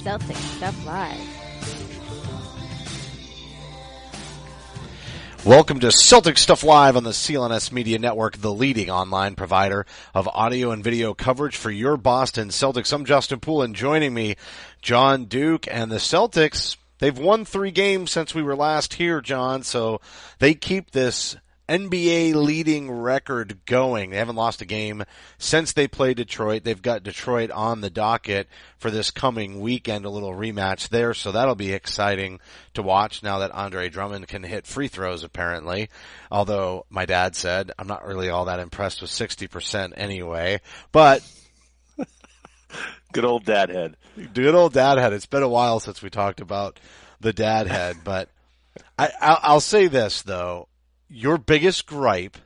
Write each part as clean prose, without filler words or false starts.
Celtics Stuff Live. Welcome to Celtics Stuff Live on the CLNS Media Network, the leading online provider of audio and video coverage for your Boston Celtics. I'm Justin Poole, and joining me, John Duke. And the Celtics, they've won 3 games since we were last here, John, so they keep this NBA leading record going. They haven't lost a game since they played Detroit. They've got Detroit on the docket for this coming weekend, a little rematch there, so that'll be exciting to watch now that Andre Drummond can hit free throws, apparently. Although my dad said I'm not really all that impressed with 60% anyway, but good old dad head. Good old dad head. It's been a while since we talked about the dad head, but I'll say this, though. Your biggest gripe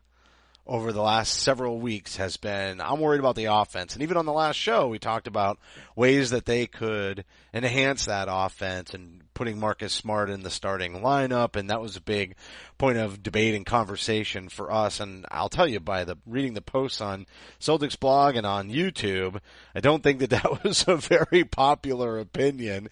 over the last several weeks has been, I'm worried about the offense. And even on the last show, we talked about ways that they could enhance that offense and putting Marcus Smart in the starting lineup. And that was a big point of debate and conversation for us. And I'll tell you, by reading the posts on Celtics blog and on YouTube, I don't think that was a very popular opinion.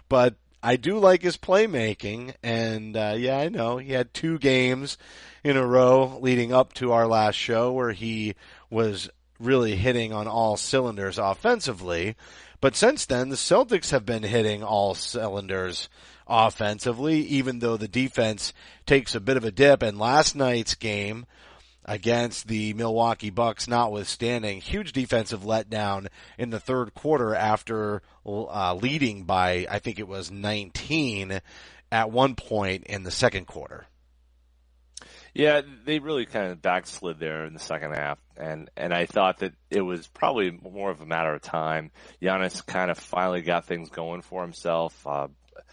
But I do like his playmaking, and yeah, I know he had 2 games in a row leading up to our last show where he was really hitting on all cylinders offensively. But since then, the Celtics have been hitting all cylinders offensively, even though the defense takes a bit of a dip. And last night's game against the Milwaukee Bucks notwithstanding, huge defensive letdown in the third quarter after leading by, I think it was 19 at one point in the second quarter. Yeah, they really kind of backslid there in the second half, and I thought that it was probably more of a matter of time. Giannis kind of finally got things going for himself.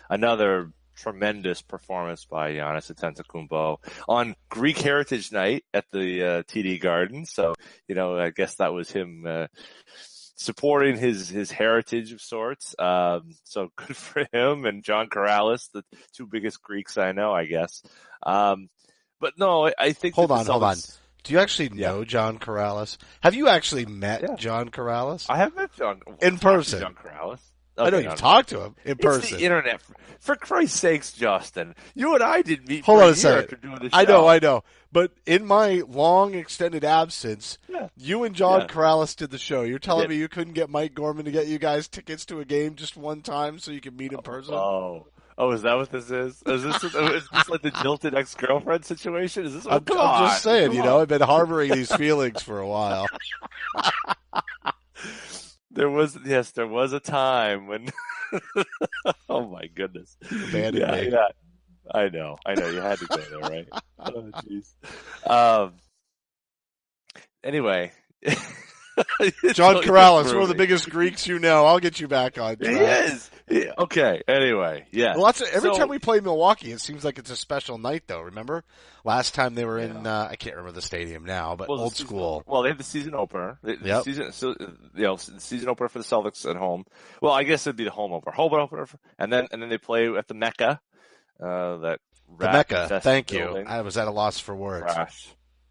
Another tremendous performance by Giannis Antetokounmpo on Greek Heritage Night at the TD Garden. So, I guess that was him supporting his heritage of sorts. So good for him and John Corrales, the 2 biggest Greeks I know, I guess. But no, I think. Hold on. Do you actually know John Corrales? Have you actually met John Corrales? I have met John in person. John Corrales. Okay, I know you've talked to him in person. It's the internet. For Christ's sakes, Justin. You and I did meet Hold for on a year after doing the show. I know. But in my long extended absence, you and John Corrales did the show. You're telling me you couldn't get Mike Gorman to get you guys tickets to a game just one time so you could meet in person? Oh, is that what this is? Is this like the jilted ex-girlfriend situation? Is this? I'm just saying, I've been harboring these feelings for a while. There was a time when, oh my goodness. Abandoned me. Yeah. I know, you had to go there, right? Oh, jeez. Anyway. John Corrales, one of the biggest Greeks you know. I'll get you back on track. He is. Yeah. Okay. Anyway, yeah. Well, every time we play Milwaukee, it seems like it's a special night, though. Remember last time they were in? I can't remember the stadium now, but old school. Well, they have the season opener. The season opener for the Celtics at home. Well, I guess it'd be the home opener, and then they play at the Mecca. The Mecca. Thank you. I was at a loss for words.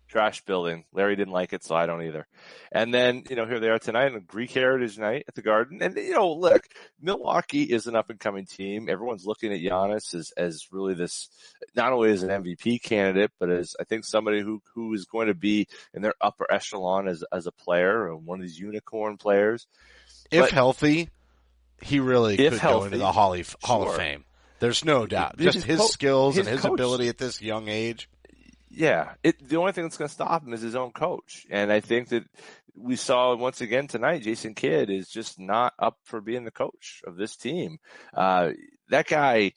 Trash building. Larry didn't like it, so I don't either. And then, here they are tonight on a Greek Heritage Night at the Garden. And, look, Milwaukee is an up-and-coming team. Everyone's looking at Giannis as really this, not only as an MVP candidate, but as, I think, somebody who is going to be in their upper echelon as a player, or one of these unicorn players. If healthy, he really could go into the Hall of Fame. There's no doubt. Just his skills and his ability at this young age. Yeah, the only thing that's going to stop him is his own coach. And I think that we saw once again tonight, Jason Kidd is just not up for being the coach of this team. That guy,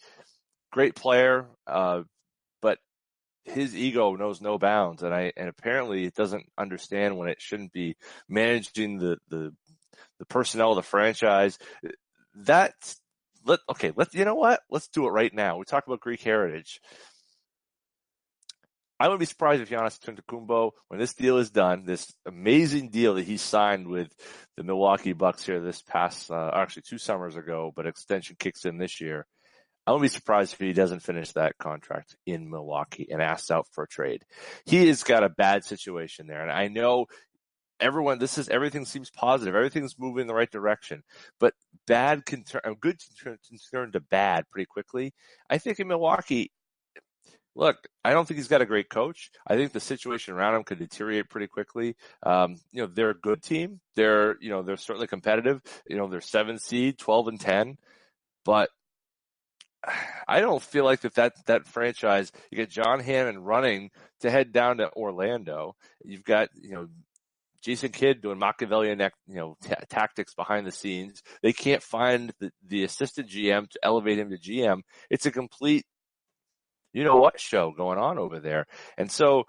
great player, but his ego knows no bounds. And apparently it doesn't understand when it shouldn't be managing the personnel of the franchise. You know what? Let's do it right now. We talk about Greek heritage. I wouldn't be surprised if Giannis Antetokounmpo, when this deal is done, this amazing deal that he signed with the Milwaukee Bucks here this past, actually 2 summers ago, but extension kicks in this year. I wouldn't be surprised if he doesn't finish that contract in Milwaukee and asks out for a trade. He has got a bad situation there. And I know everything seems positive. Everything's moving in the right direction. But good can turn to bad pretty quickly. I think in Milwaukee, look, I don't think he's got a great coach. I think the situation around him could deteriorate pretty quickly. They're a good team. They're certainly competitive. They're 7 seed, 12-10, but I don't feel like that franchise, you get John Hammond running to head down to Orlando. You've got, Jason Kidd doing Machiavellian, tactics behind the scenes. They can't find the assistant GM to elevate him to GM. It's a complete, show going on over there. And so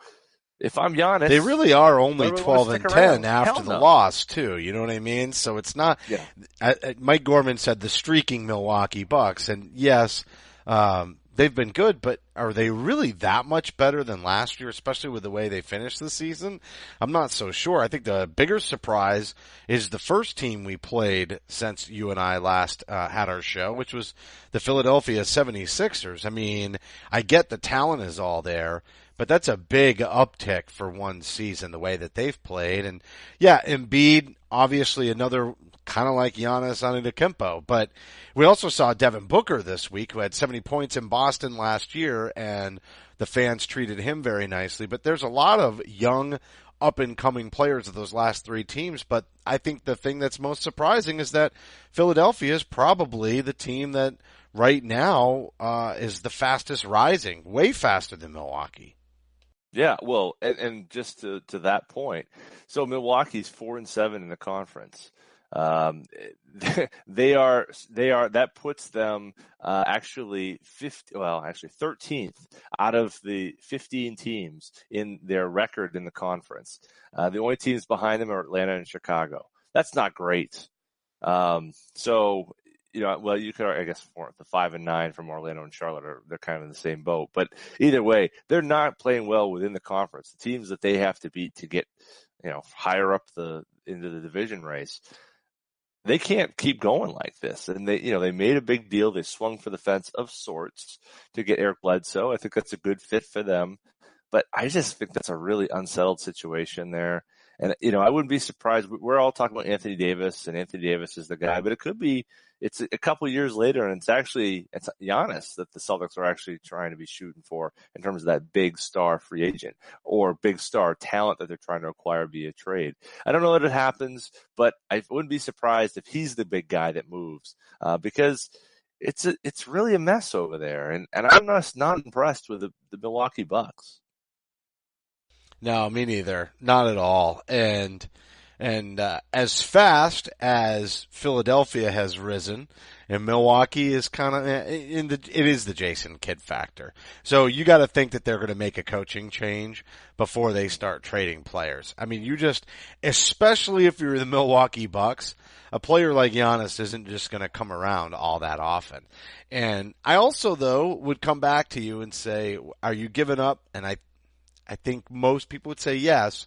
if I'm Giannis, they really are only really 12-10 after the loss too. You know what I mean? So it's not. Yeah. Mike Gorman said the streaking Milwaukee Bucks, and yes, they've been good, but are they really that much better than last year, especially with the way they finished the season? I'm not so sure. I think the bigger surprise is the first team we played since you and I last had our show, which was the Philadelphia 76ers. I mean, I get the talent is all there, but that's a big uptick for one season, the way that they've played. And yeah, Embiid, obviously another kind of like Giannis Antetokounmpo, but we also saw Devin Booker this week, who had 70 points in Boston last year, and the fans treated him very nicely. But there's a lot of young, up-and-coming players of those last 3 teams, but I think the thing that's most surprising is that Philadelphia is probably the team that right now is the fastest rising, way faster than Milwaukee. Yeah, well, and just to that point, so Milwaukee's 4-7 in the conference. They are that puts them actually 13th out of the 15 teams in their record in the conference. The only teams behind them are Atlanta and Chicago. That's not great. So you could, I guess, the 5-9 from Orlando and Charlotte they're kind of in the same boat. But either way, they're not playing well within the conference. The teams that they have to beat to get, higher up into the division race, they can't keep going like this. And they made a big deal. They swung for the fence of sorts to get Eric Bledsoe. I think that's a good fit for them. But I just think that's a really unsettled situation there. And, I wouldn't be surprised. We're all talking about Anthony Davis, and Anthony Davis is the guy, but it could be, it's a couple years later, and it's Giannis that the Celtics are actually trying to be shooting for in terms of that big star free agent or big star talent that they're trying to acquire via trade. I don't know that it happens, but I wouldn't be surprised if he's the big guy that moves, because it's really a mess over there. And I'm not impressed with the Milwaukee Bucks. No, me neither. Not at all. And as fast as Philadelphia has risen, and Milwaukee is kind of it is the Jason Kidd factor. So you got to think that they're going to make a coaching change before they start trading players. I mean, especially if you're the Milwaukee Bucks, a player like Giannis isn't just going to come around all that often. And I also, though, would come back to you and say, are you giving up? And I think most people would say yes,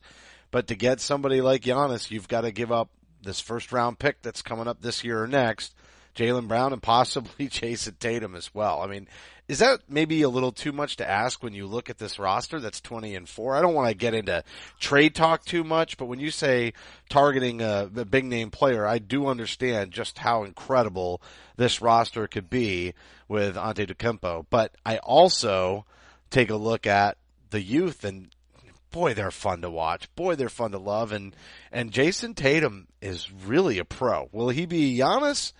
but to get somebody like Giannis, you've got to give up this first-round pick that's coming up this year or next, Jaylen Brown, and possibly Jayson Tatum as well. I mean, is that maybe a little too much to ask when you look at this roster that's 20-4? I don't want to get into trade talk too much, but when you say targeting a big-name player, I do understand just how incredible this roster could be with Antetokounmpo. But I also take a look at the youth, and boy, they're fun to watch. Boy, they're fun to love. And Jayson Tatum is really a pro. Will he be Giannis?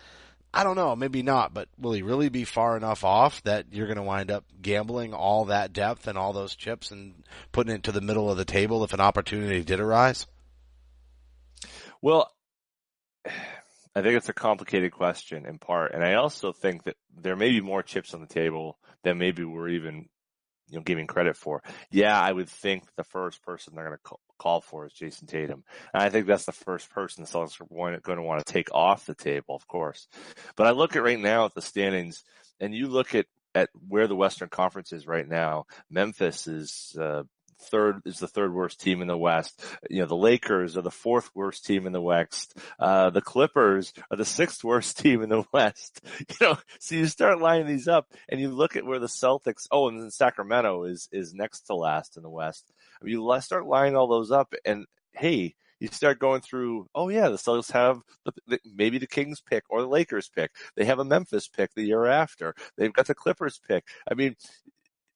I don't know. Maybe not. But will he really be far enough off that you're going to wind up gambling all that depth and all those chips and putting it to the middle of the table if an opportunity did arise? Well, I think it's a complicated question in part. And I also think that there may be more chips on the table than maybe we're even giving credit for. Yeah, I would think the first person they're going to call for is Jayson Tatum. And I think that's the first person the Celtics are going to want to take off the table, of course. But I look at right now at the standings, and you look at where the Western Conference is right now. Memphis is the third worst team in the West. The Lakers are the fourth worst team in the West. The Clippers are the sixth worst team in the West. So you start lining these up and you look at where the Celtics, and then Sacramento is next to last in the West. I mean, you start lining all those up and hey, You start going through, oh yeah, the Celtics have maybe the Kings pick or the Lakers pick. They have a Memphis pick the year after. They've got the Clippers pick. I mean,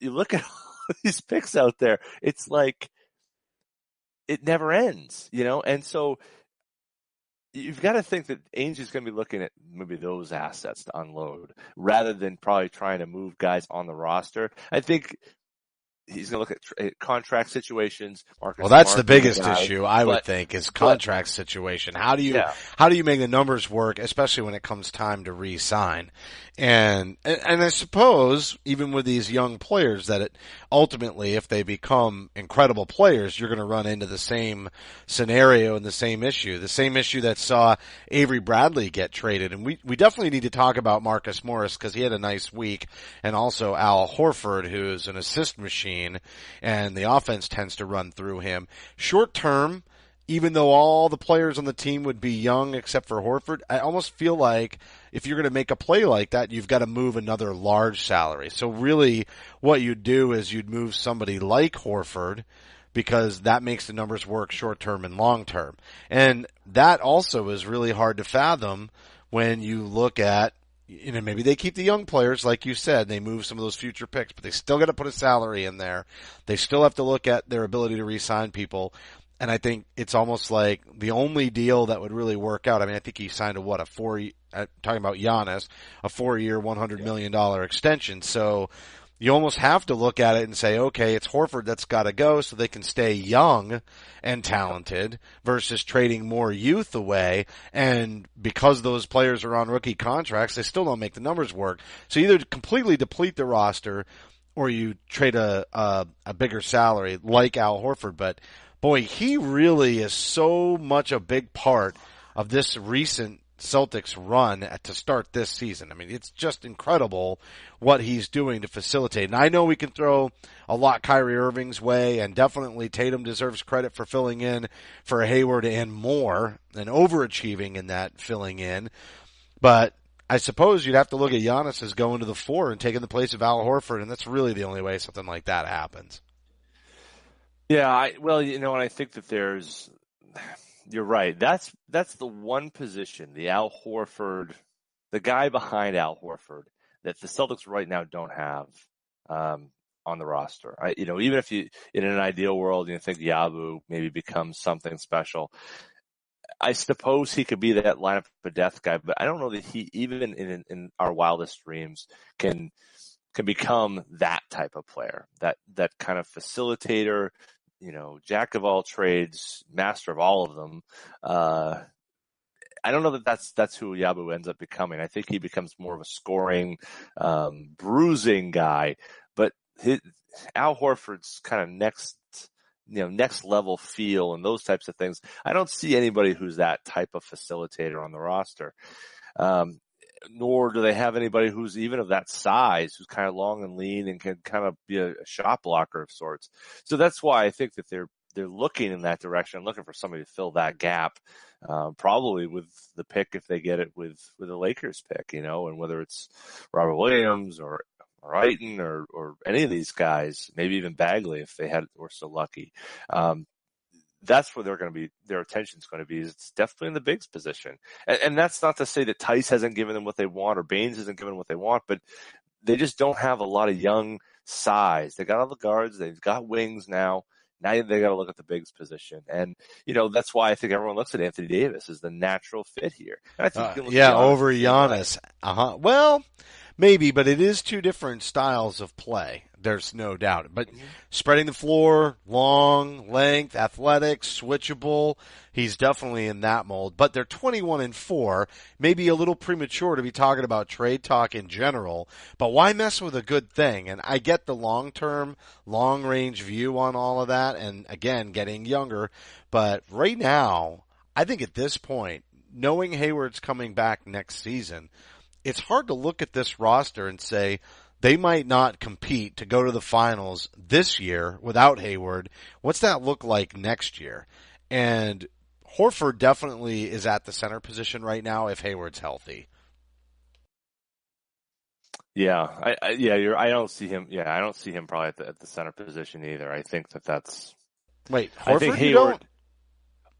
you look at all these picks out there, it's like it never ends, and so you've got to think that Ainge is going to be looking at maybe those assets to unload rather than probably trying to move guys on the roster. I think he's going to look at contract situations. Well, that's the biggest issue, I would think, is contract situation. How do you make the numbers work, especially when it comes time to re-sign? And I suppose even with these young players that ultimately, if they become incredible players, you're going to run into the same scenario and the same issue that saw Avery Bradley get traded. And we definitely need to talk about Marcus Morris because he had a nice week, and also Al Horford, who's an assist machine, and the offense tends to run through him. Short term, even though all the players on the team would be young except for Horford, I almost feel like if you're going to make a play like that, you've got to move another large salary. So really what you'd do is you'd move somebody like Horford because that makes the numbers work short term and long term. And that also is really hard to fathom when you look at, maybe they keep the young players, like you said, they move some of those future picks, but they still got to put a salary in there. They still have to look at their ability to re-sign people. And I think it's almost like the only deal that would really work out. I mean, I think he signed talking about Giannis, a 4-year, $100 million extension. So you almost have to look at it and say, okay, it's Horford that's got to go so they can stay young and talented versus trading more youth away. And because those players are on rookie contracts, they still don't make the numbers work. So either completely deplete the roster or you trade a bigger salary like Al Horford. But boy, he really is so much a big part of this recent Celtics run to start this season. I mean, it's just incredible what he's doing to facilitate. And I know we can throw a lot Kyrie Irving's way, and definitely Tatum deserves credit for filling in for Hayward and more, and overachieving in that filling in. But I suppose you'd have to look at Giannis as going to the 4 and taking the place of Al Horford, and that's really the only way something like that happens. Yeah, and I think that you're right. That's the one position, the Al Horford, the guy behind Al Horford, that the Celtics right now don't have on the roster. Even if you, in an ideal world, you think Yabu maybe becomes something special, I suppose he could be that lineup of death guy, but I don't know that he, even in our wildest dreams, can become that type of player, that kind of facilitator, jack of all trades, master of all of them. I don't know that that's who Yabu ends up becoming. I think he becomes more of a scoring, bruising guy, but Al Horford's kind of next level feel and those types of things. I don't see anybody who's that type of facilitator on the roster. Nor do they have anybody who's even of that size, who's kind of long and lean and can kind of be a shot blocker of sorts. So that's why I think that they're looking in that direction, looking for somebody to fill that gap, probably with the pick if they get it with the Lakers pick, and whether it's Robert Williams or Ayton or any of these guys, maybe even Bagley if they were so lucky. That's where their attention's going to be. It's definitely in the bigs position. And that's not to say that Tice hasn't given them what they want or Baines hasn't given them what they want, but they just don't have a lot of young size. They got all the guards. They've got wings now. Now they got to look at the bigs position. And, that's why I think everyone looks at Anthony Davis as the natural fit here. And I think over Giannis. Well, maybe, but it is two different styles of play. There's no doubt. But spreading the floor, long, length, athletic, switchable, he's definitely in that mold. But they're 21-4, maybe a little premature to be talking about trade talk in general. But why mess with a good thing? And I get the long-term, long-range view on all of that, and again, getting younger. But right now, I think at this point, knowing Hayward's coming back next season, it's hard to look at this roster and say they might not compete to go to the finals this year without Hayward. What's that look like next year? And Horford definitely is at the center position right now if Hayward's healthy. Yeah, I don't see him. Yeah, I don't see him probably at the center position either. I think that's. Wait, Horford? I think Hayward.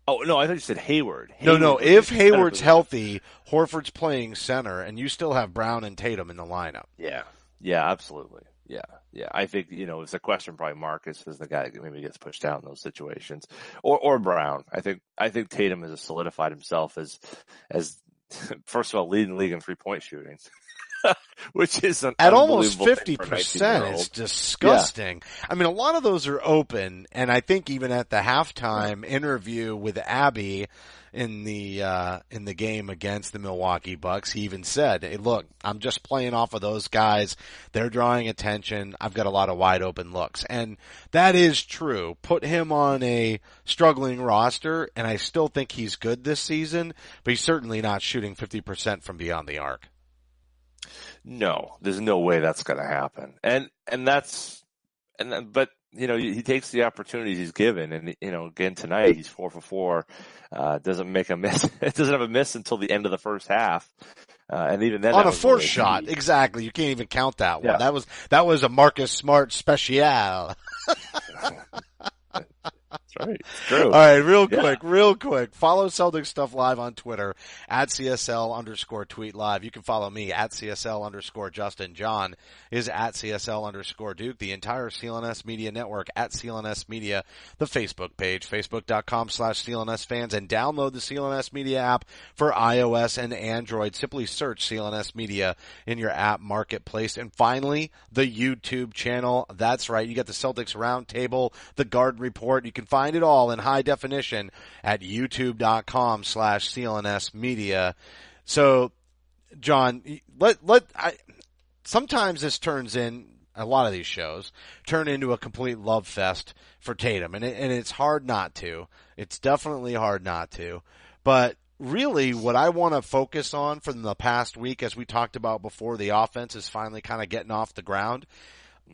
Oh, no, I thought you said Hayward. No. Hayward If was Hayward's healthy, Horford's playing center, and you still have Brown and Tatum in the lineup. Yeah, absolutely. Yeah. I think, it's a question probably Marcus is the guy that maybe gets pushed out in those situations. Or Brown. I think Tatum has solidified himself as first of all, leading the league in 3-point shooting. Which is an at almost unbelievable 50%. It's disgusting. Yeah. I mean, a lot of those are open, and I think even at the halftime interview with Abby in the game against the Milwaukee Bucks, he even said, "Hey, look, I'm just playing off of those guys. They're drawing attention. I've got a lot of wide open looks." And that is true. Put him on a struggling roster, and I still think he's good this season, but he's certainly not shooting 50% from beyond the arc. No, there's no way that's going to happen. But he takes the opportunities he's given, and again tonight he's 4 for 4. Doesn't make a miss. It doesn't have a miss until the end of the first half, and even then on a fourth shot. Exactly, you can't even count that one. Yeah. That was a Marcus Smart special. That's right. It's true. All right, real quick. Follow Celtics Stuff Live on Twitter at @CSL_tweet live. You can follow me at @CSL_Justin. John is at @CSL_Duke. The entire CLNS Media Network at CLNS Media. The Facebook page, facebook.com/CLNS fans, and download the CLNS Media app for iOS and Android. Simply search CLNS Media in your app marketplace. And finally, the YouTube channel. That's right. You got the Celtics Roundtable, the Garden Report. You can find it all in high definition at youtube.com/CLNS Media. So, John, sometimes this turns in, a lot of these shows turn into a complete love fest for Tatum, and it's hard not to. It's definitely hard not to. But really what I want to focus on from the past week, as we talked about before, the offense is finally kind of getting off the ground.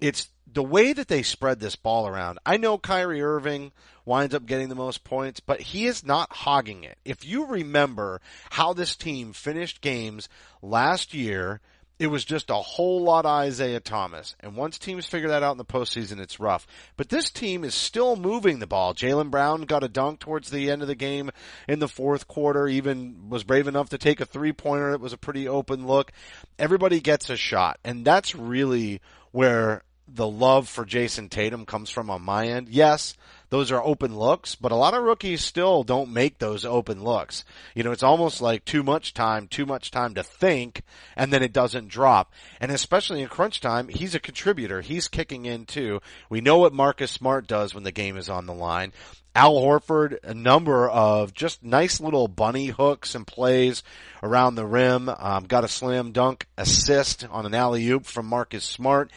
It's the way that they spread this ball around. I know Kyrie Irving winds up getting the most points, but he is not hogging it. If you remember how this team finished games last year, it was just a whole lot of Isaiah Thomas. And once teams figure that out in the postseason, it's rough. But this team is still moving the ball. Jaylen Brown got a dunk towards the end of the game in the fourth quarter, even was brave enough to take a three-pointer. It was a pretty open look. Everybody gets a shot. And that's really where the love for Jayson Tatum comes from on my end. Yes, those are open looks, but a lot of rookies still don't make those open looks. It's almost like too much time to think, and then it doesn't drop. And especially in crunch time, he's a contributor. He's kicking in too. We know what Marcus Smart does when the game is on the line. Al Horford, a number of just nice little bunny hooks and plays around the rim. Got a slam dunk assist on an alley-oop from Marcus Smart.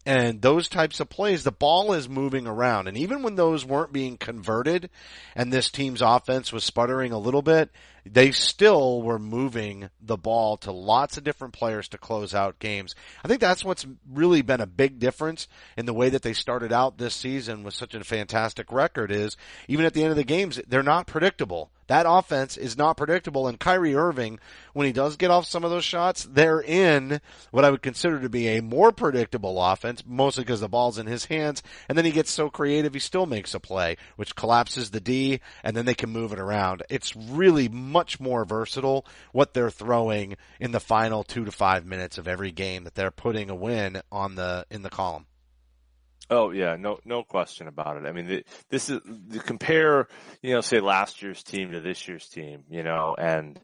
And those types of plays, the ball is moving around. And even when those weren't being converted and this team's offense was sputtering a little bit, they still were moving the ball to lots of different players to close out games. I think that's what's really been a big difference in the way that they started out this season with such a fantastic record is even at the end of the games, they're not predictable. That offense is not predictable, and Kyrie Irving, when he does get off some of those shots, they're in what I would consider to be a more predictable offense, mostly because the ball's in his hands, and then he gets so creative he still makes a play, which collapses the D, and then they can move it around. It's really much more versatile what they're throwing in the final 2 to 5 minutes of every game that they're putting a win on in the column. Oh yeah, no question about it. I mean, this is the compare, say last year's team to this year's team, and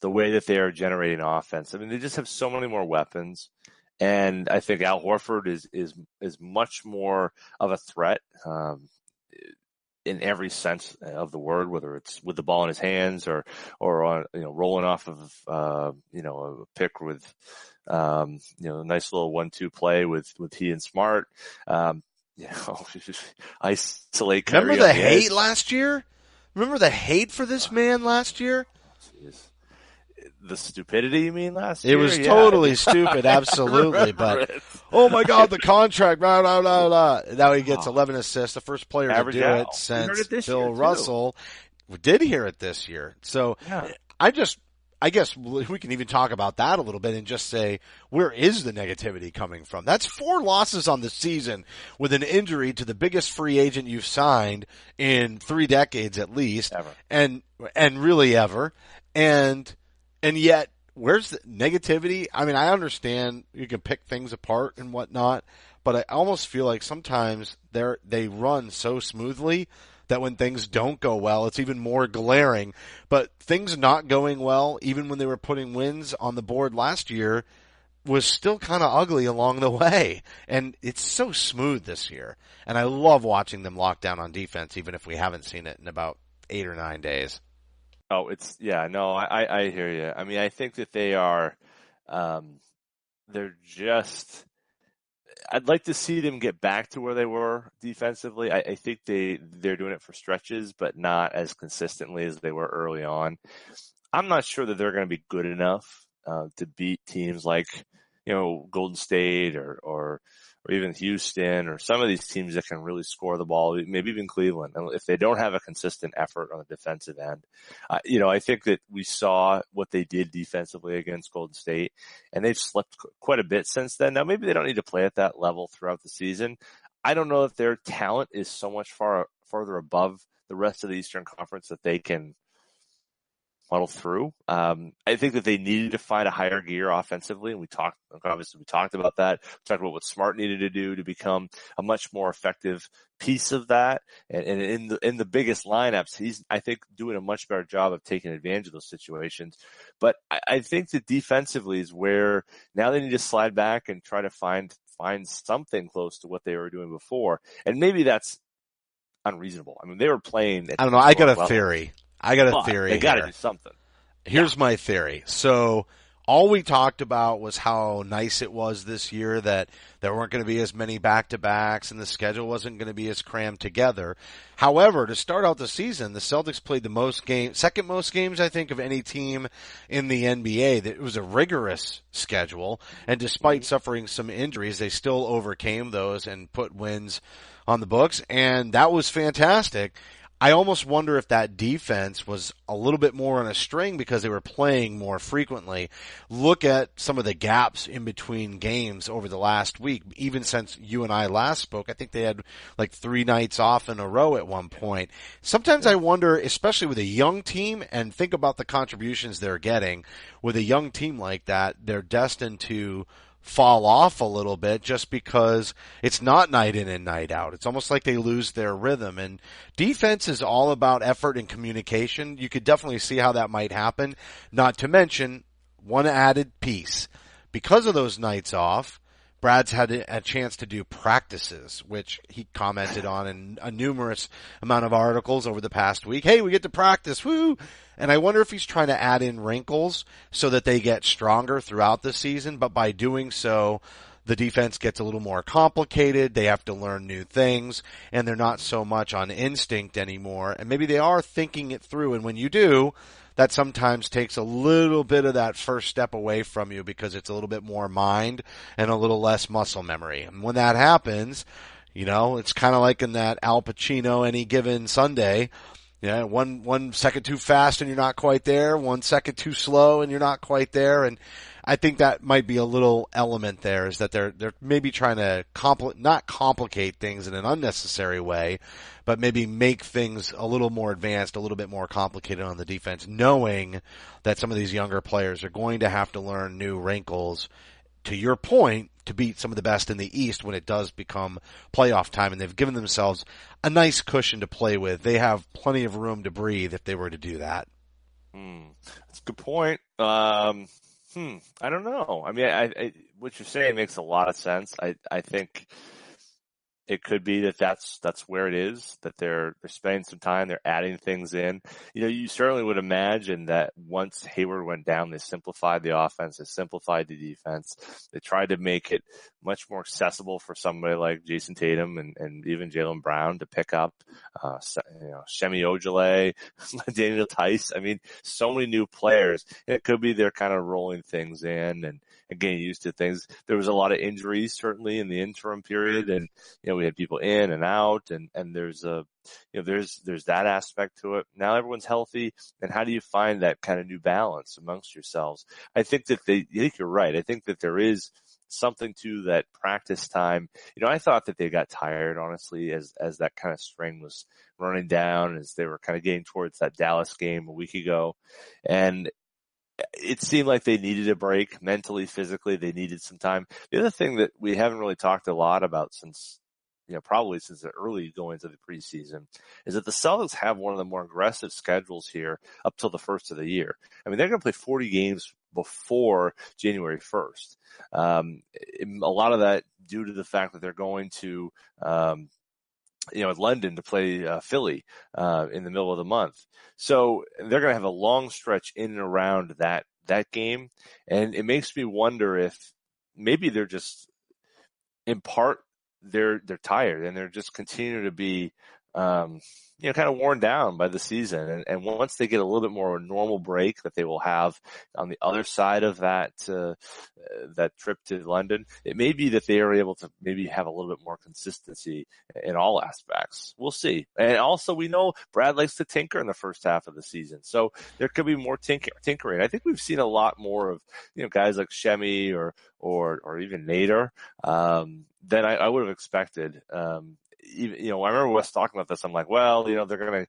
the way that they are generating offense. I mean, they just have so many more weapons, and I think Al Horford is much more of a threat in every sense of the word, whether it's with the ball in his hands or on rolling off of a pick with a nice little 1-2 play with he and Smart. Isolate Kyrie. Remember the hate last year? Remember the hate for this man last year? Jeez. The stupidity, you mean, last year? It was totally stupid, absolutely. But, oh my God, the contract, blah, blah, blah, blah. Now he gets 11 assists, the first player to do it since Bill Russell. We did hear it this year. So I guess we can even talk about that a little bit and just say, where is the negativity coming from? That's 4 losses on the season with an injury to the biggest free agent you've signed in 3 decades at least. Ever. And really ever. And yet, where's the negativity? I mean, I understand you can pick things apart and whatnot, but I almost feel like sometimes they run so smoothly that when things don't go well, it's even more glaring. But things not going well, even when they were putting wins on the board last year, was still kind of ugly along the way. And it's so smooth this year. And I love watching them lock down on defense, even if we haven't seen it in about 8 or 9 days. Oh, I hear you. I mean, I think that they are, they're just, I'd like to see them get back to where they were defensively. I think they're doing it for stretches, but not as consistently as they were early on. I'm not sure that they're going to be good enough to beat teams like, Golden State or even Houston or some of these teams that can really score the ball, maybe even Cleveland. And if they don't have a consistent effort on the defensive end, I think that we saw what they did defensively against Golden State, and they've slipped quite a bit since then. Now, maybe they don't need to play at that level throughout the season. I don't know if their talent is so much farther above the rest of the Eastern Conference that they can muddle through. I think that they needed to find a higher gear offensively, and we talked about that. We talked about what Smart needed to do to become a much more effective piece of that. And in the biggest lineups, he's, I think, doing a much better job of taking advantage of those situations. But I think that defensively is where now they need to slide back and try to find something close to what they were doing before. And maybe that's unreasonable. I mean, they were playing. I don't know. I got a theory. They got to do something. Here's my theory. So all we talked about was how nice it was this year that there weren't going to be as many back-to-backs and the schedule wasn't going to be as crammed together. However, to start out the season, the Celtics played second most games, I think, of any team in the NBA. It was a rigorous schedule, and despite suffering some injuries, they still overcame those and put wins on the books, and that was fantastic. I almost wonder if that defense was a little bit more on a string because they were playing more frequently. Look at some of the gaps in between games over the last week. Even since you and I last spoke, I think they had like 3 nights off in a row at one point. Sometimes I wonder, especially with a young team, and think about the contributions they're getting, with a young team like that, they're destined to fall off a little bit just because it's not night in and night out. It's almost like they lose their rhythm. And defense is all about effort and communication. You could definitely see how that might happen. Not to mention one added piece. Because of those nights off, Brad's had a chance to do practices, which he commented on in a numerous amount of articles over the past week. Hey, we get to practice, woo! And I wonder if he's trying to add in wrinkles so that they get stronger throughout the season, but by doing so, the defense gets a little more complicated, they have to learn new things, and they're not so much on instinct anymore, and maybe they are thinking it through, and when you do, that sometimes takes a little bit of that first step away from you because it's a little bit more mind and a little less muscle memory. And when that happens, it's kind of like in that Al Pacino Any Given Sunday. Yeah, one second too fast and you're not quite there. 1 second too slow and you're not quite there. And I think that might be a little element there, is that they're maybe trying to not complicate things in an unnecessary way, but maybe make things a little more advanced, a little bit more complicated on the defense, knowing that some of these younger players are going to have to learn new wrinkles, to your point, to beat some of the best in the East when it does become playoff time, and they've given themselves a nice cushion to play with. They have plenty of room to breathe if they were to do that. That's a good point. I don't know. I mean, I what you're saying makes a lot of sense. I think it could be that's where it is, that they're spending some time, they're adding things in. You certainly would imagine that once Hayward went down, they simplified the offense, they simplified the defense. They tried to make it much more accessible for somebody like Jayson Tatum and even Jaylen Brown to pick up. Shemi Ojale, Daniel Tice. I mean, so many new players. It could be they're kind of rolling things in and getting used to things. There was a lot of injuries certainly in the interim period, and we had people in and out, and there's there's that aspect to it. Now everyone's healthy, and how do you find that kind of new balance amongst yourselves? I think you're right. I think that there is something to that practice time. I thought that they got tired, honestly, as that kind of strain was running down, as they were kind of getting towards that Dallas game a week ago. And it seemed like they needed a break mentally, physically. They needed some time. The other thing that we haven't really talked a lot about since, probably since the early going into the preseason, is that the Celtics have one of the more aggressive schedules here up till the first of the year. I mean, they're going to play 40 games before January 1st. A lot of that due to the fact that they're going to, London to play Philly in the middle of the month. So they're going to have a long stretch in and around that game. And it makes me wonder if maybe they're just, in part, they're tired and they're just continuing to be, kind of worn down by the season. And once they get a little bit more of a normal break that they will have on the other side of that trip to London, it may be that they are able to maybe have a little bit more consistency in all aspects. We'll see. And also we know Brad likes to tinker in the first half of the season. So there could be more tinkering. I think we've seen a lot more of, guys like Shemi or even Nader, than I would have expected. I remember Wes talking about this. I'm like, well, they're going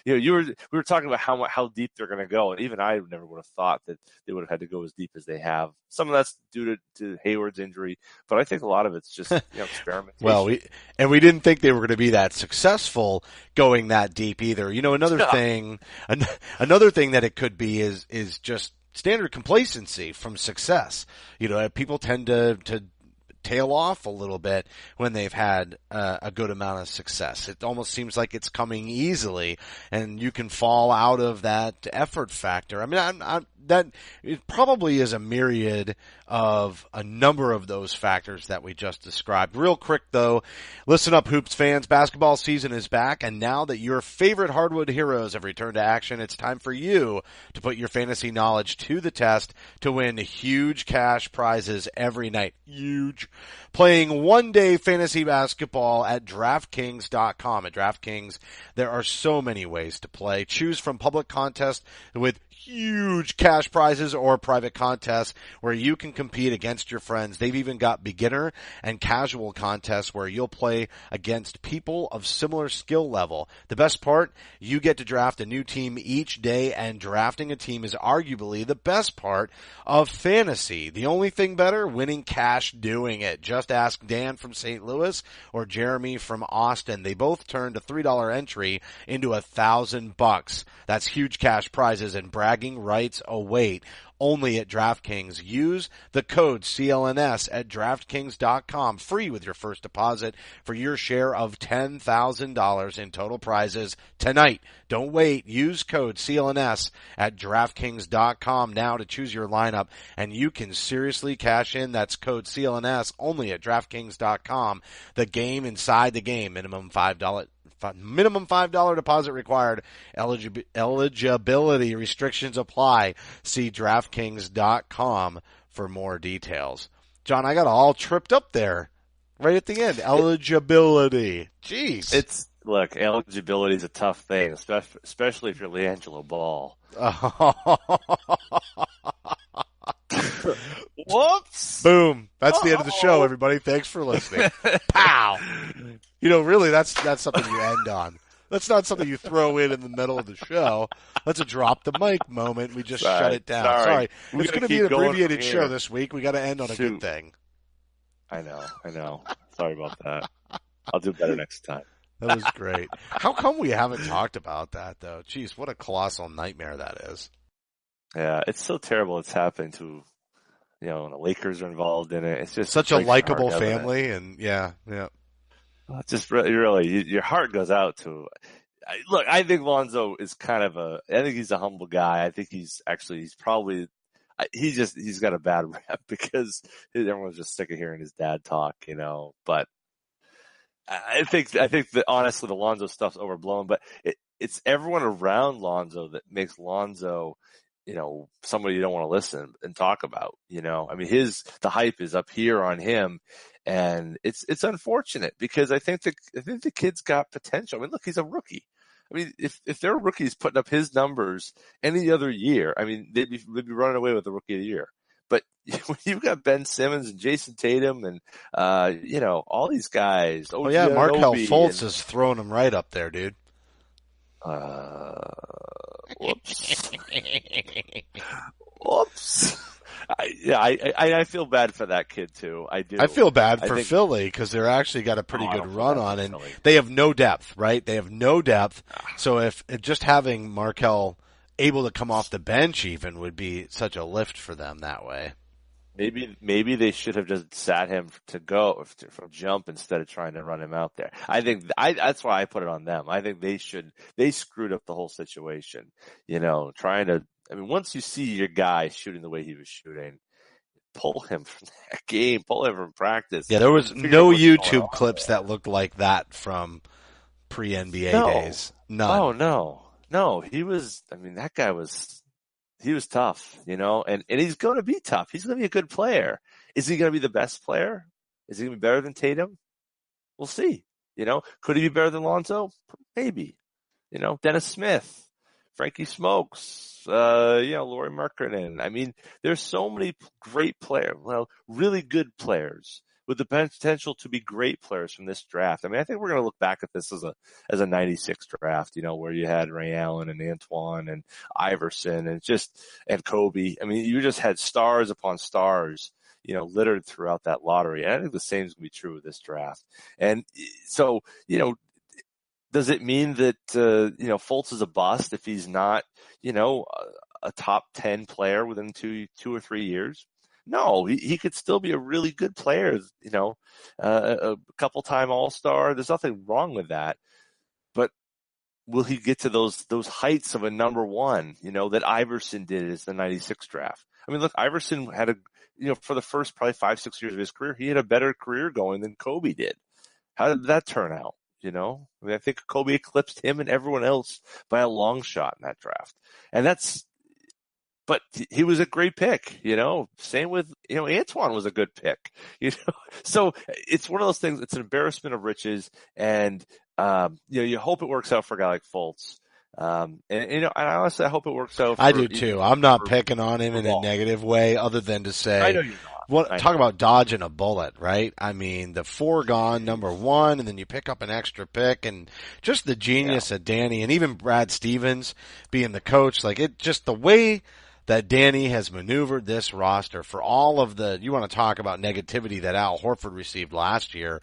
to, we were talking about how deep they're going to go. And even I never would have thought that they would have had to go as deep as they have. Some of that's due to Hayward's injury, but I think a lot of it's just, experimentation. Well, we didn't think they were going to be that successful going that deep either. Another thing that it could be is just standard complacency from success. People tend to tail off a little bit when they've had a good amount of success. It almost seems like it's coming easily, and you can fall out of that effort factor. I mean, that it probably is a myriad of a number of those factors that we just described. Real quick though, listen up, Hoops fans. Basketball season is back, and now that your favorite hardwood heroes have returned to action, it's time for you to put your fantasy knowledge to the test to win huge cash prizes every night. Huge. Playing one-day fantasy basketball at DraftKings.com. At DraftKings, there are so many ways to play. Choose from public contests with huge cash prizes or private contests where you can compete against your friends. They've even got beginner and casual contests where you'll play against people of similar skill level. The best part, you get to draft a new team each day, and drafting a team is arguably the best part of fantasy. The only thing better, winning cash doing it. Just ask Dan from St. Louis or Jeremy from Austin. They both turned a $3 entry into $1,000. That's huge cash prizes and bragging rights await only at DraftKings. Use the code CLNS at DraftKings.com, free with your first deposit for your share of $10,000 in total prizes tonight. Don't wait. Use code CLNS at DraftKings.com now to choose your lineup, and you can seriously cash in. That's code CLNS only at DraftKings.com. The game inside the game. Minimum $5 deposit required. Eligibility restrictions apply. See DraftKings.com for more details. John, I got all tripped up there right at the end. Eligibility. Jeez. Look, eligibility is a tough thing, especially if you're LiAngelo Ball. Whoops. Boom. That's the end of the show, everybody. Thanks for listening. Pow. Really, that's something you end on. That's not something you throw in the middle of the show. That's a drop the mic moment. We just shut it down. Sorry. It's going to be an abbreviated show this week. We got to end on a good thing. I know. Sorry about that. I'll do better next time. That was great. How come we haven't talked about that, though? Jeez, what a colossal nightmare that is. Yeah, it's so terrible it's happening to, the Lakers are involved in it. It's just such a likable family, and yeah. Just really, your heart goes out to. Look, I think Lonzo is I think he's a humble guy. I think he's probably, he's got a bad rep because everyone's just sick of hearing his dad talk, but I think that honestly the Lonzo stuff's overblown, but it's everyone around Lonzo that makes Lonzo somebody you don't want to listen and talk about, I mean, the hype is up here on him, and it's unfortunate because I think the kid's got potential. I mean, look, he's a rookie. I mean, if there are rookies putting up his numbers any other year, I mean, they'd be running away with the rookie of the year. But when you've got Ben Simmons and Jayson Tatum and, all these guys. Oh, yeah, Markelle Fultz is throwing them right up there, dude. Whoops. Whoops. I feel bad for that kid too. I do. I feel bad for Philly because they're actually got a pretty good run on, and they have no depth, right? They have no depth. So if just having Markelle able to come off the bench even would be such a lift for them that way. Maybe they should have just sat him to go from jump instead of trying to run him out there. I think that's why I put it on them. I think they screwed up the whole situation. Once you see your guy shooting the way he was shooting, pull him from that game, pull him from practice. Yeah, there was no YouTube clips that looked like that from pre-NBA days. None. Oh, no, that guy he was tough, and he's going to be tough. He's going to be a good player. Is he going to be the best player? Is he going to be better than Tatum? We'll see. Could he be better than Lonzo? Maybe. Dennis Smith, Frankie Smokes, Lauri Markkanen. I mean, there's so many great players, really good players with the potential to be great players from this draft. I mean, I think we're going to look back at this as a 96 draft, where you had Ray Allen and Antoine and Iverson and Kobe. I mean, you just had stars upon stars, littered throughout that lottery. And I think the same is going to be true with this draft. And so, does it mean that, Fultz is a bust if he's not, a top 10 player within two or 3 years? No, he could still be a really good player, a couple-time All-Star. There's nothing wrong with that. But will he get to those heights of a number one, that Iverson did as the 96 draft? I mean, look, Iverson had for the first probably 5-6 years of his career, he had a better career going than Kobe did. How did that turn out? I think Kobe eclipsed him and everyone else by a long shot in that draft. But he was a great pick, Same with, Antoine was a good pick, So it's one of those things. It's an embarrassment of riches, and you hope it works out for a guy like Fultz. And honestly, I hope it works out. I do too. I'm not picking on him in a negative way, other than to say, I know you're not. Talk about dodging a bullet, right? I mean, the foregone number one, and then you pick up an extra pick, and just the genius of Danny, and even Brad Stevens being the coach, just the way that Danny has maneuvered this roster for all of you want to talk about negativity that Al Horford received last year.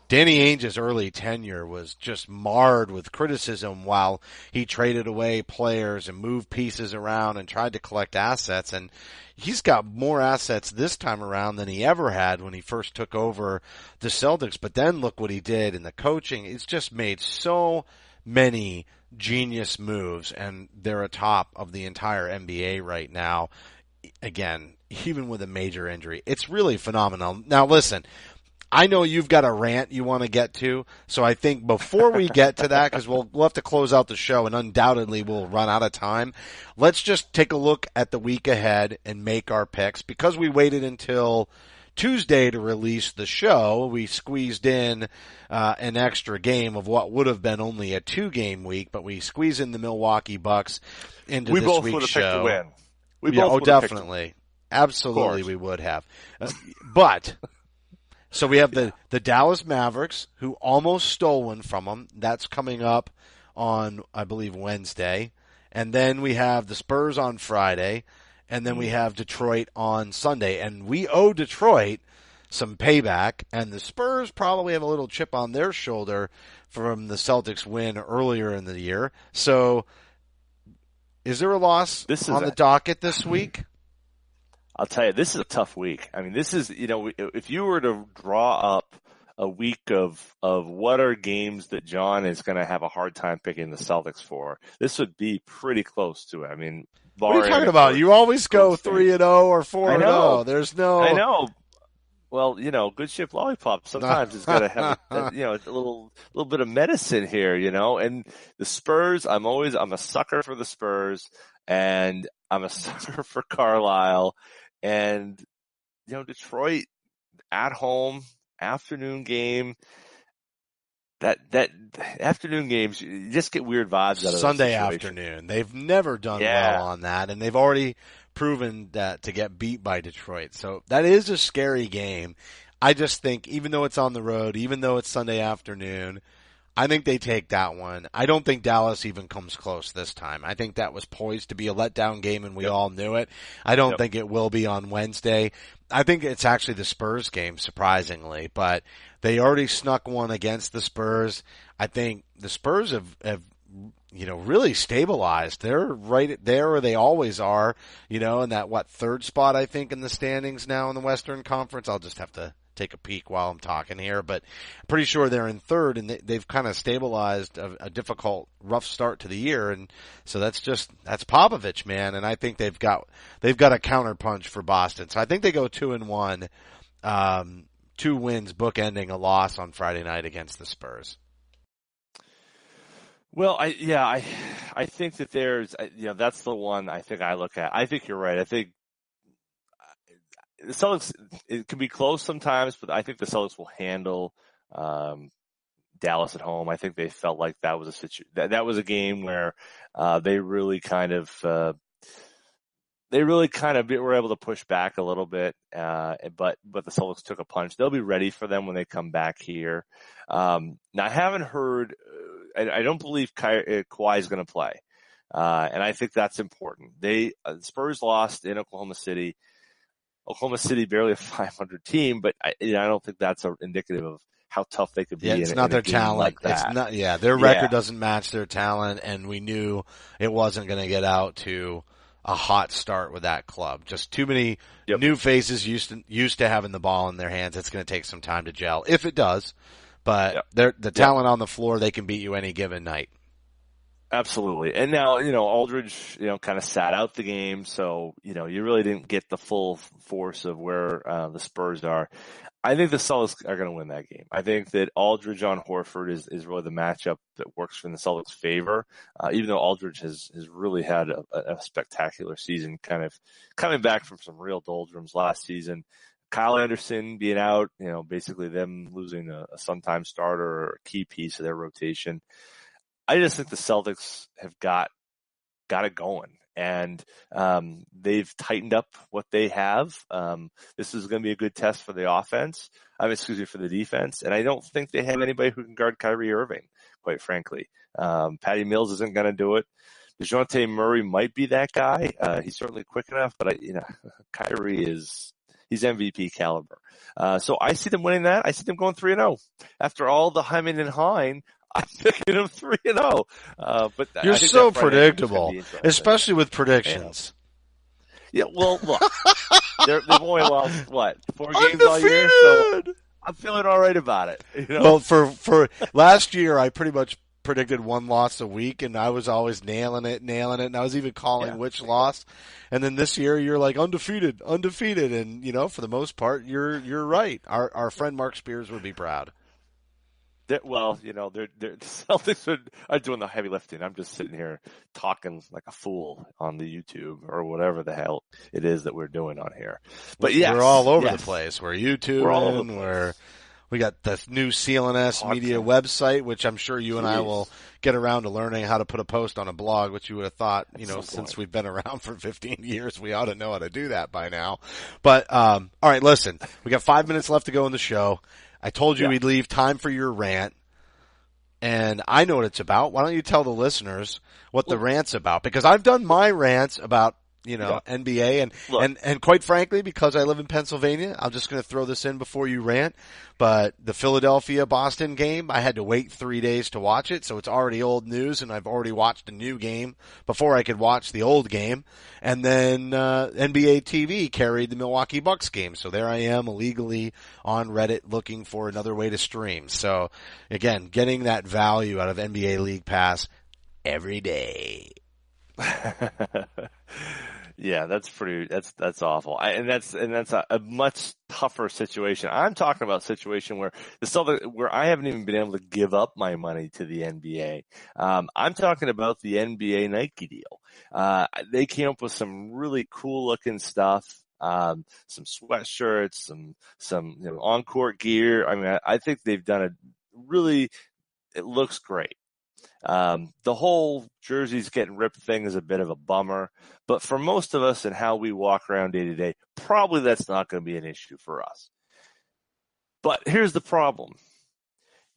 Danny Ainge's early tenure was just marred with criticism while he traded away players and moved pieces around and tried to collect assets. And he's got more assets this time around than he ever had when he first took over the Celtics. But then look what he did in the coaching. It's just made so many genius moves, and they're atop of the entire NBA right now. Again, even with a major injury, it's really phenomenal. Now listen, I know you've got a rant you want to get to, so I think before we get to that, because we'll have to close out the show and undoubtedly we'll run out of time, let's just take a look at the week ahead and make our picks. Because we waited until Tuesday to release the show, we squeezed in an extra game of what would have been only a 2-game week, but we squeezed in the Milwaukee Bucks into this week's show. We both would have picked to win. Definitely. Absolutely we would have. So we have the Dallas Mavericks, who almost stole one from them. That's coming up on, I believe, Wednesday. And then we have the Spurs on Friday. And then we have Detroit on Sunday. And we owe Detroit some payback. And the Spurs probably have a little chip on their shoulder from the Celtics win earlier in the year. So is there a loss on the docket this week? I'll tell you, this is a tough week. I mean, this is, if you were to draw up a week of what are games that John is going to have a hard time picking the Celtics for, this would be pretty close to it. I mean, what are you talking about? You always go 3-0 or 4-0. There's no. I know. Well, good shaped lollipop sometimes it's got to have a little bit of medicine here, and the Spurs, I'm a sucker for the Spurs, and I'm a sucker for Carlisle, and, Detroit at home, afternoon game. That afternoon games, you just get weird vibes out of those Sunday situations. afternoon. They've never done well on that, and they've already proven that to get beat by Detroit. So that is a scary game. I just think, even though it's on the road, even though it's Sunday afternoon, I think they take that one. I don't think Dallas even comes close this time. I think that was poised to be a letdown game, and we all knew it. I don't think it will be on Wednesday. I think it's actually the Spurs game, surprisingly, but they already snuck one against the Spurs. I think the Spurs have really stabilized. They're right there where they always are, in that, third spot, I think, in the standings now in the Western Conference. I'll just have to take a peek while I'm talking here, but I'm pretty sure they're in third, and they've kind of stabilized a difficult, rough start to the year, and so that's Popovich, man, and I think they've got a counterpunch for Boston. So I think they go 2-1, 2 wins, bookending a loss on Friday night against the Spurs. Well, I think that there's, that's the one I think I look at. I think you're right. I think the Celtics, it can be close sometimes, but I think the Celtics will handle Dallas at home. I think they felt like that was that was a game where they really kind of were able to push back a little bit, but the Celtics took a punch. They'll be ready for them when they come back here. Now, I haven't heard. I don't believe Kawhi is going to play, and I think that's important. Spurs lost in Oklahoma City. Oklahoma City barely a 500 team, but I don't think that's indicative of how tough they could be. Yeah, it's not their talent. Like that. It's not. Yeah, their record doesn't match their talent, and we knew it wasn't going to get out to a hot start with that club. Just too many new faces used to having the ball in their hands. It's going to take some time to gel, if it does. But the talent on the floor, they can beat you any given night. Absolutely. And now, Aldridge, kind of sat out the game. So, you really didn't get the full force of where the Spurs are. I think the Celtics are going to win that game. I think that Aldridge on Horford is really the matchup that works for the Celtics' favor. Even though Aldridge has really had a spectacular season, kind of coming back from some real doldrums last season. Kyle Anderson being out, basically them losing a sometime starter or a key piece of their rotation. I just think the Celtics have got it going, and they've tightened up what they have. This is going to be a good test for the offense. For the defense, and I don't think they have anybody who can guard Kyrie Irving, quite frankly. Patty Mills isn't going to do it. DeJounte Murray might be that guy. He's certainly quick enough, but Kyrie he's MVP caliber. So I see them winning that. I see them going 3-0. After all the hemming and hawing, I'm picking them 3-0. But you're so predictable, especially with predictions. Yeah, well, look, they've only lost 4 games all year, so I'm feeling all right about it. Well, for last year, I pretty much predicted 1 loss a week, and I was always nailing it, and I was even calling which loss. And then this year, you're like undefeated, and for the most part, you're right. Our friend Mark Spears would be proud. The Celtics are doing the heavy lifting. I'm just sitting here talking like a fool on the YouTube or whatever the hell it is that we're doing on here. But we're all over the place. We're YouTubing. We got the new CLNS Media website, which I'm sure you and I will get around to learning how to put a post on a blog, which you would have thought, since we've been around for 15 years, we ought to know how to do that by now. But, all right, listen, we got 5 minutes left to go in the show. I told you we'd leave time for your rant, and I know what it's about. Why don't you tell the listeners what the rant's about? Because I've done my rants about, NBA, and quite frankly, because I live in Pennsylvania, I'm just going to throw this in before you rant. But the Philadelphia-Boston game, I had to wait 3 days to watch it, so it's already old news, and I've already watched a new game before I could watch the old game. And then NBA TV carried the Milwaukee Bucks game, so there I am illegally on Reddit looking for another way to stream. So again, getting that value out of NBA League Pass every day. Yeah, that's awful. And that's a much tougher situation. I'm talking about a situation where where I haven't even been able to give up my money to the NBA. I'm talking about the NBA Nike deal. They came up with some really cool looking stuff. Some sweatshirts, some on-court gear. I mean, I think they've done it looks great. The whole jerseys getting ripped thing is a bit of a bummer, but for most of us and how we walk around day to day, probably that's not going to be an issue for us. But here's the problem.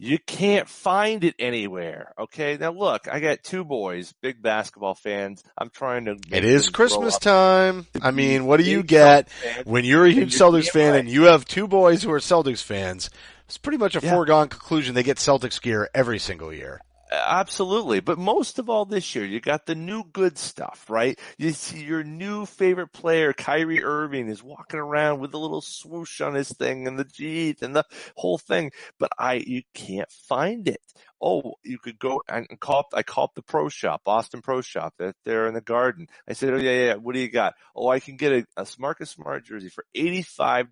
You can't find it anywhere. Okay. Now look, I got two boys, big basketball fans. I'm trying to It is Christmas time. I mean, what do you get when you're a huge Celtics fan and you have two boys who are Celtics fans? It's pretty much a foregone conclusion they get Celtics gear every single year. Absolutely. But most of all this year, you got the new good stuff, right? You see your new favorite player, Kyrie Irving, is walking around with a little swoosh on his thing and the G and the whole thing. But you can't find it. Oh, you could go and I called the pro shop, Boston Pro Shop. They're in the Garden. I said, oh yeah. What do you got? Oh, I can get a Marcus Smart jersey for $85.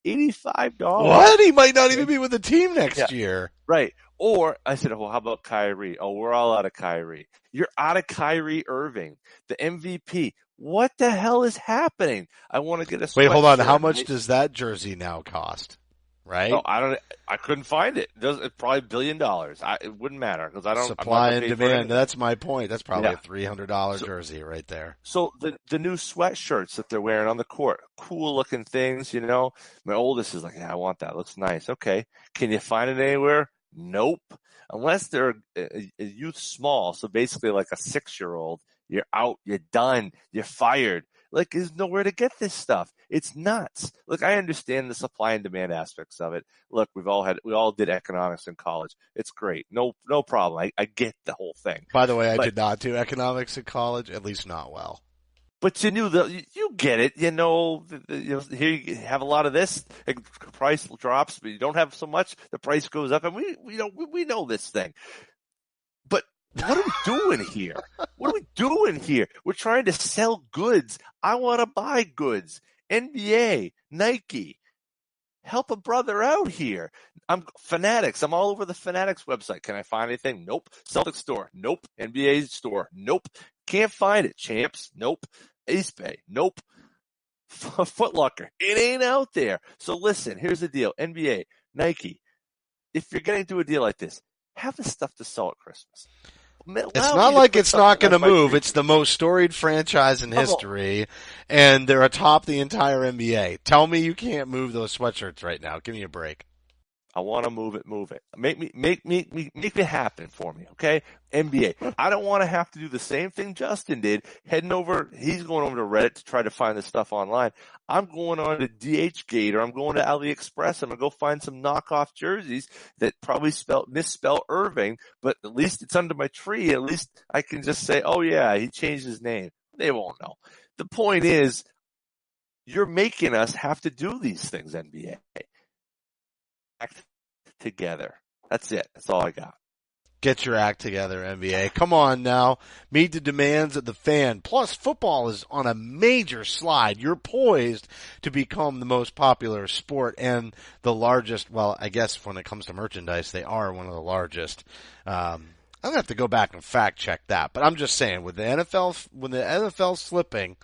$85. What? He might not even be with the team next year. Right. Or I said, well, how about Kyrie? Oh, we're all out of Kyrie. You're out of Kyrie Irving, the MVP. What the hell is happening? I want to get a sweatshirt. Wait, hold on. How much does that jersey now cost? Right? Oh, I couldn't find it. It's probably $1 billion. It wouldn't matter because I don't. Supply and demand. That's my point. That's probably a $300 jersey right there. So the new sweatshirts that they're wearing on the court, cool looking things. My oldest is like, yeah, I want that. Looks nice. Okay, can you find it anywhere? Nope. Unless they're a youth small, so basically like a 6-year-old, you're out, you're done, you're fired. Like, there's nowhere to get this stuff. It's nuts. Look, I understand the supply and demand aspects of it. Look, we all did economics in college. It's great. No problem. I get the whole thing. By the way, I did not do economics in college, at least not well. But you get it. Here you have a lot of this. Price drops, but you don't have so much. The price goes up, and we know this thing. But what are we doing here? What are we doing here? We're trying to sell goods. I want to buy goods. NBA, Nike, help a brother out here. I'm Fanatics. I'm all over the Fanatics website. Can I find anything? Nope. Celtics store? Nope. NBA store? Nope. Can't find it. Champs? Nope. Ace Bay? Nope. Foot Locker? It ain't out there. So listen, here's the deal. NBA, Nike, if you're getting to a deal like this, have the stuff to sell at Christmas. It's not like it's not going to move. It's the most storied franchise in history, and they're atop the entire NBA. Tell me you can't move those sweatshirts right now. Give me a break. I want to move it. Make it happen for me, okay? NBA. I don't want to have to do the same thing Justin did, he's going over to Reddit to try to find this stuff online. I'm going on to DHgate or I'm going to AliExpress. I'm going to go find some knockoff jerseys that probably misspell Irving, but at least it's under my tree. At least I can just say, oh yeah, he changed his name. They won't know. The point is, you're making us have to do these things, NBA. Act together. That's it. That's all I got. Get your act together, NBA. Come on now. Meet the demands of the fan. Plus, football is on a major slide. You're poised to become the most popular sport and the largest. Well, I guess when it comes to merchandise, they are one of the largest. I'm going to have to go back and fact check that. But I'm just saying, when the NFL's slipping,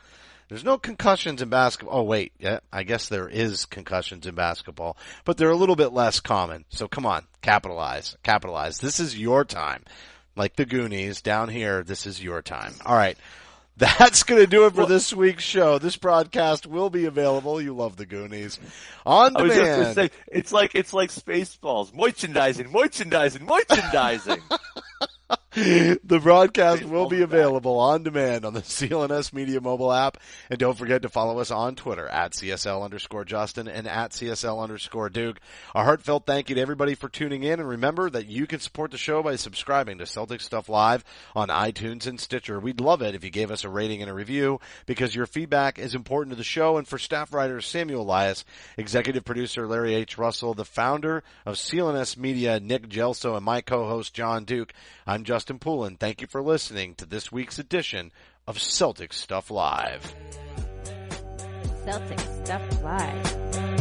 there's no concussions in basketball. Oh, wait. Yeah, I guess there is concussions in basketball, but they're a little bit less common. So come on, capitalize. This is your time. Like the Goonies down here, this is your time. All right. That's going to do it for this week's show. This broadcast will be available. You love the Goonies. On demand. I was just going to say, it's like Spaceballs. Merchandising. The broadcast will be available on demand on the CLNS Media mobile app. And don't forget to follow us on Twitter at CSL_Justin and at CSL_Duke. A heartfelt thank you to everybody for tuning in. And remember that you can support the show by subscribing to Celtics Stuff Live on iTunes and Stitcher. We'd love it if you gave us a rating and a review because your feedback is important to the show. And for staff writer Samuel Elias, executive producer Larry H. Russell, the founder of CLNS Media, Nick Gelso, and my co-host John Duke, I'm Justin Poulin. Thank you for listening to this week's edition of Celtics Stuff Live. Celtics Stuff Live.